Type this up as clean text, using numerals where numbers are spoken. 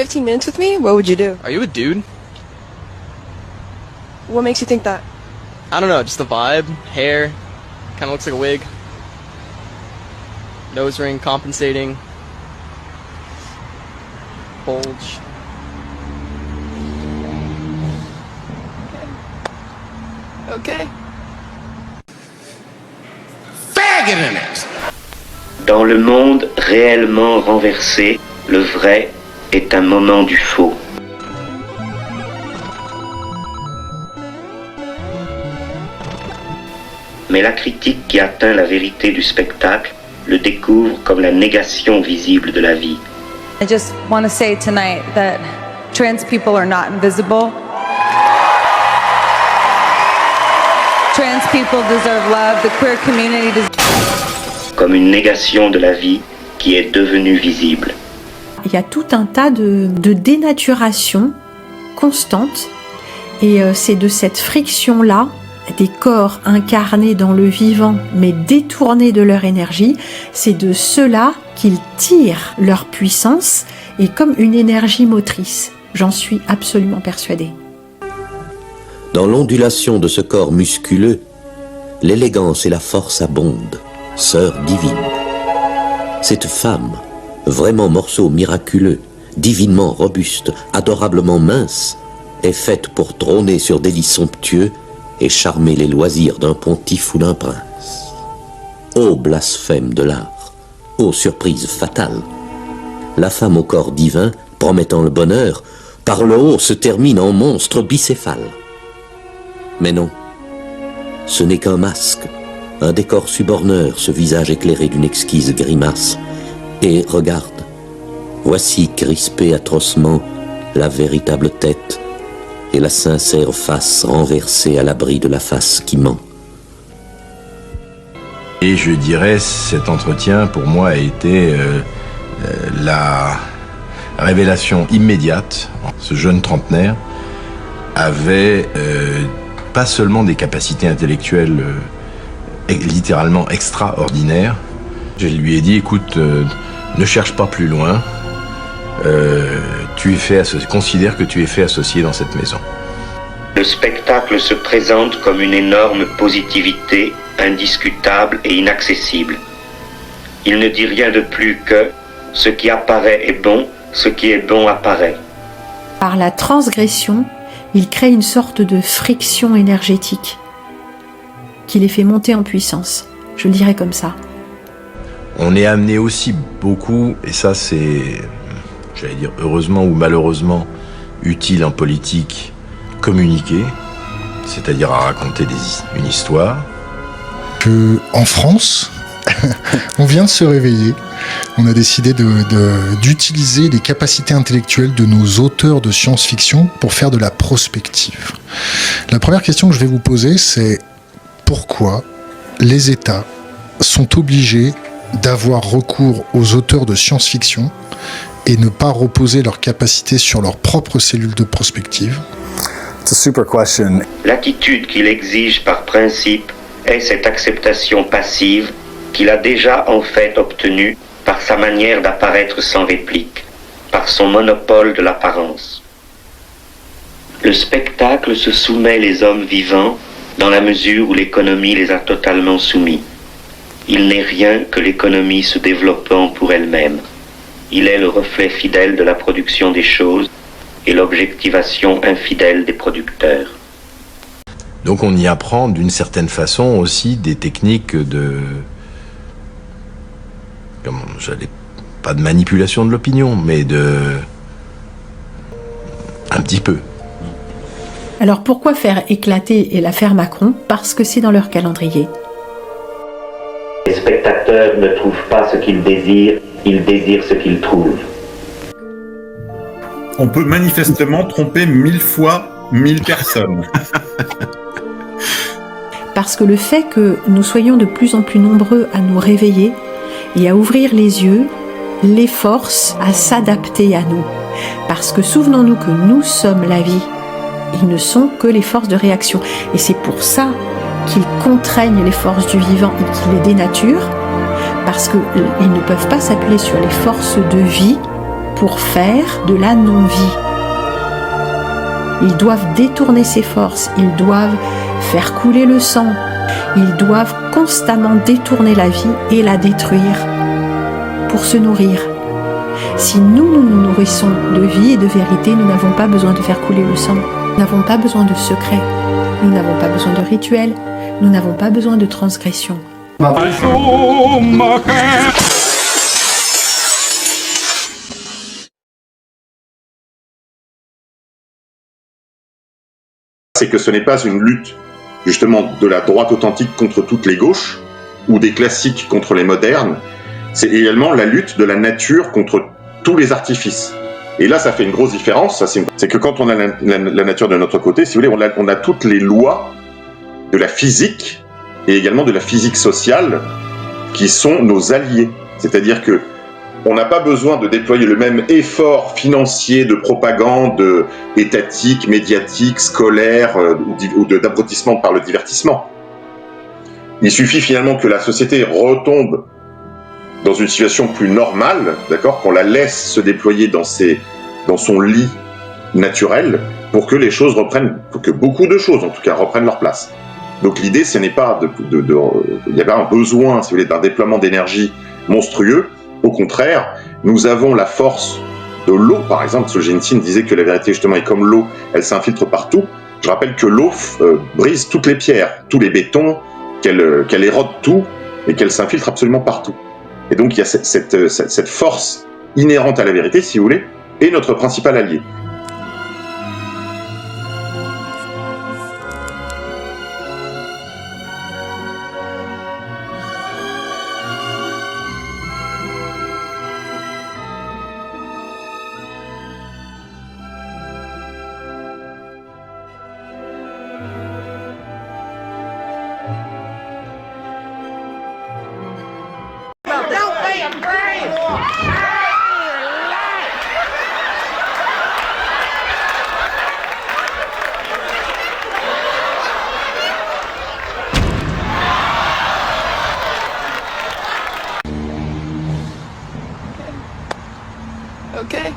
15 minutes with me, what would you do? Are you a dude? What makes you think that? I don't know, just the vibe, hair, kind of looks like a wig. Nose ring compensating. Bulge. Okay. Dans le monde réellement renversé, le vrai est un moment du faux. Mais la critique qui atteint la vérité du spectacle le découvre comme la négation visible de la vie. I just want to say tonight that trans people are not invisible. Trans people deserve love. The queer community deserves... Comme une négation de la vie qui est devenue visible. Il y a tout un tas de dénaturation constante et c'est de cette friction-là, des corps incarnés dans le vivant mais détournés de leur énergie, c'est de cela qu'ils tirent leur puissance et comme une énergie motrice. J'en suis absolument persuadée. Dans l'ondulation de ce corps musculeux, l'élégance et la force abondent, sœur divine. Cette femme, vraiment morceau miraculeux, divinement robuste, adorablement mince, est faite pour trôner sur des lits somptueux et charmer les loisirs d'un pontife ou d'un prince. Ô blasphème de l'art, ô surprise fatale! La femme au corps divin, promettant le bonheur, par le haut se termine en monstre bicéphale. Mais non, ce n'est qu'un masque, un décor suborneur, ce visage éclairé d'une exquise grimace. Et regarde, voici crispée atrocement la véritable tête et la sincère face renversée à l'abri de la face qui ment. Et je dirais, cet entretien pour moi a été la révélation immédiate. Ce jeune trentenaire avait pas seulement des capacités intellectuelles littéralement extraordinaires. Je lui ai dit, écoute, ne cherche pas plus loin, considère que tu es fait associé dans cette maison. Le spectacle se présente comme une énorme positivité indiscutable et inaccessible. Il ne dit rien de plus que ce qui apparaît est bon, ce qui est bon apparaît. Par la transgression, il crée une sorte de friction énergétique qui les fait monter en puissance. Je le dirais comme ça. On est amené aussi beaucoup, et ça c'est, j'allais dire heureusement ou malheureusement, utile en politique, communiquer, c'est-à-dire à raconter une histoire. En France, on vient de se réveiller. On a décidé d'utiliser les capacités intellectuelles de nos auteurs de science-fiction pour faire de la prospective. La première question que je vais vous poser, c'est pourquoi les États sont obligés d'avoir recours aux auteurs de science-fiction et ne pas reposer leurs capacités sur leurs propres cellules de prospective? It's a super question. L'attitude qu'il exige par principe est cette acceptation passive qu'il a déjà en fait obtenue par sa manière d'apparaître sans réplique, par son monopole de l'apparence. Le spectacle se soumet les hommes vivants dans la mesure où l'économie les a totalement soumis. Il n'est rien que l'économie se développant pour elle-même. Il est le reflet fidèle de la production des choses et l'objectivation infidèle des producteurs. Donc on y apprend d'une certaine façon aussi des techniques pas de manipulation de l'opinion, mais un petit peu. Alors pourquoi faire éclater et l'affaire Macron? Parce que c'est dans leur calendrier. Les spectateurs ne trouvent pas ce qu'ils désirent, ils désirent ce qu'ils trouvent. On peut manifestement tromper 1000 fois 1000 personnes. Parce que le fait que nous soyons de plus en plus nombreux à nous réveiller et à ouvrir les yeux les force à s'adapter à nous. Parce que souvenons-nous que nous sommes la vie. Ils ne sont que les forces de réaction. Et c'est pour ça qu'ils contraignent les forces du vivant et qu'ils les dénaturent, parce qu'ils ne peuvent pas s'appuyer sur les forces de vie pour faire de la non-vie. Ils doivent détourner ces forces, ils doivent faire couler le sang, ils doivent constamment détourner la vie et la détruire pour se nourrir. Si nous nous nourrissons de vie et de vérité, nous n'avons pas besoin de faire couler le sang, nous n'avons pas besoin de secrets, nous n'avons pas besoin de rituels, nous n'avons pas besoin de transgressions. C'est que ce n'est pas une lutte justement de la droite authentique contre toutes les gauches ou des classiques contre les modernes, c'est également la lutte de la nature contre tous les artifices. Et là, ça fait une grosse différence, c'est que quand on a la nature de notre côté, si vous voulez, on a toutes les lois de la physique et également de la physique sociale qui sont nos alliés. C'est-à-dire que on n'a pas besoin de déployer le même effort financier de propagande étatique, médiatique, scolaire ou d'abrutissement par le divertissement. Il suffit finalement que la société retombe dans une situation plus normale, d'accord, qu'on la laisse se déployer dans son lit naturel pour que les choses reprennent, pour que beaucoup de choses en tout cas reprennent leur place. Donc l'idée, ce n'est pas il y a pas un besoin, si vous voulez, d'un déploiement d'énergie monstrueux. Au contraire, nous avons la force de l'eau, par exemple. Solzhenitsyn disait que la vérité, justement, est comme l'eau, elle s'infiltre partout. Je rappelle que l'eau brise toutes les pierres, tous les bétons, qu'elle érode tout et qu'elle s'infiltre absolument partout. Et donc, il y a cette force inhérente à la vérité, si vous voulez, est notre principal allié. Okay.